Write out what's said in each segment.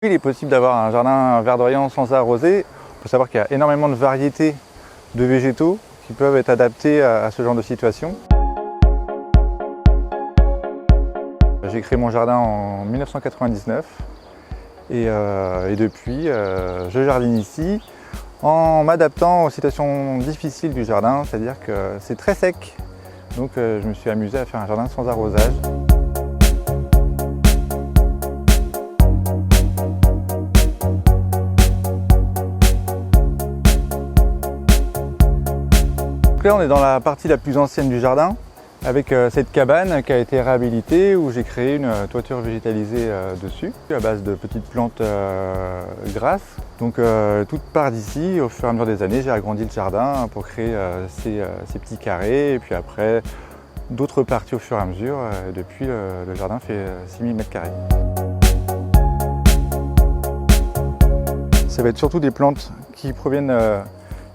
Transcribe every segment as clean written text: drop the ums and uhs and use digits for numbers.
Il est possible d'avoir un jardin verdoyant sans arroser. Il faut savoir qu'il y a énormément de variétés de végétaux qui peuvent être adaptés à ce genre de situation. J'ai créé mon jardin en 1999 et depuis je jardine ici en m'adaptant aux situations difficiles du jardin, c'est-à-dire que c'est très sec. Donc je me suis amusé à faire un jardin sans arrosage. Donc là on est dans la partie la plus ancienne du jardin avec cette cabane qui a été réhabilitée où j'ai créé une toiture végétalisée dessus à base de petites plantes grasses. Donc toute part d'ici, au fur et à mesure des années, j'ai agrandi le jardin pour créer ces petits carrés et puis après d'autres parties au fur et à mesure. Depuis le jardin fait 6000 m². Ça va être surtout des plantes qui proviennent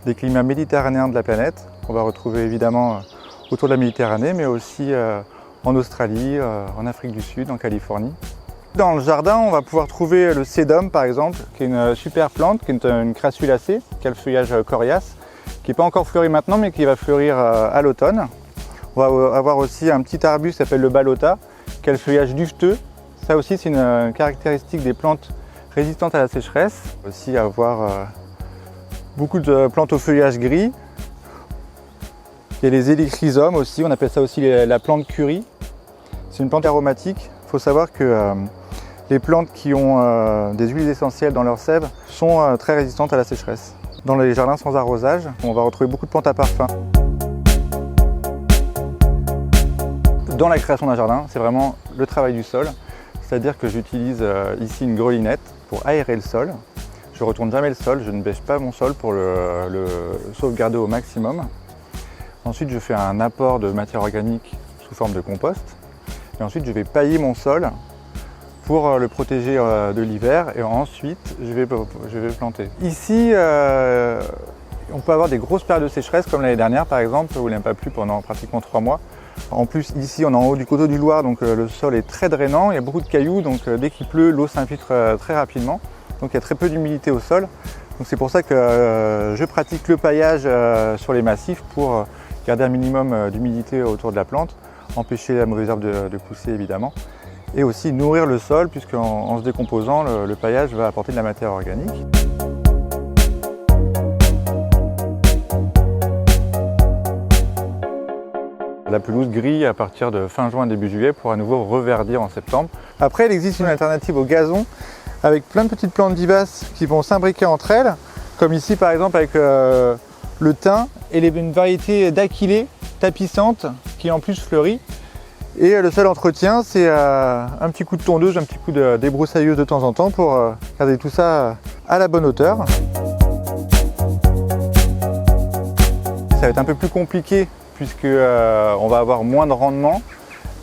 des climats méditerranéens de la planète. On va retrouver évidemment autour de la Méditerranée, mais aussi en Australie, en Afrique du Sud, en Californie. Dans le jardin, on va pouvoir trouver le sédum par exemple, qui est une super plante, qui est une crassulacée, qui a le feuillage coriace, qui n'est pas encore fleuri maintenant, mais qui va fleurir à l'automne. On va avoir aussi un petit arbuste qui s'appelle le balota, qui a le feuillage duveteux. Ça aussi, c'est une caractéristique des plantes résistantes à la sécheresse. On va aussi avoir beaucoup de plantes au feuillage gris. Il y a les hélichrysums aussi, on appelle ça aussi la plante curry. C'est une plante aromatique. Il faut savoir que les plantes qui ont des huiles essentielles dans leur sève sont très résistantes à la sécheresse. Dans les jardins sans arrosage, on va retrouver beaucoup de plantes à parfum. Dans la création d'un jardin, c'est vraiment le travail du sol. C'est-à-dire que j'utilise ici une grelinette pour aérer le sol. Je ne retourne jamais le sol, je ne bêche pas mon sol pour le sauvegarder au maximum. Ensuite, je fais un apport de matière organique sous forme de compost. Et ensuite, je vais pailler mon sol pour le protéger de l'hiver. Et ensuite, je vais planter. Ici, on peut avoir des grosses périodes de sécheresse, comme l'année dernière par exemple, où il n'a pas plu pendant pratiquement 3 mois. En plus, ici, on est en haut du coteau du Loir, donc le sol est très drainant. Il y a beaucoup de cailloux, donc dès qu'il pleut, l'eau s'infiltre très rapidement. Donc il y a très peu d'humidité au sol. Donc c'est pour ça que je pratique le paillage sur les massifs pour garder un minimum d'humidité autour de la plante, empêcher la mauvaise herbe de pousser évidemment, et aussi nourrir le sol puisqu'en se décomposant, le paillage va apporter de la matière organique. La pelouse grille à partir de fin juin, début juillet pour à nouveau reverdir en septembre. Après, il existe une alternative au gazon avec plein de petites plantes vivaces qui vont s'imbriquer entre elles, comme ici par exemple avec le thym et une variété d'aquilée tapissante qui en plus fleurit. Et le seul entretien, c'est un petit coup de tondeuse, un petit coup de débroussailleuse de temps en temps pour garder tout ça à la bonne hauteur. Ça va être un peu plus compliqué puisque on va avoir moins de rendement,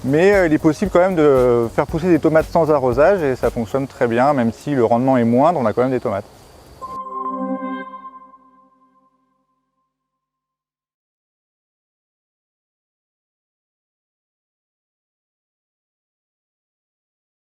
mais il est possible quand même de faire pousser des tomates sans arrosage et ça fonctionne très bien, même si le rendement est moindre, on a quand même des tomates.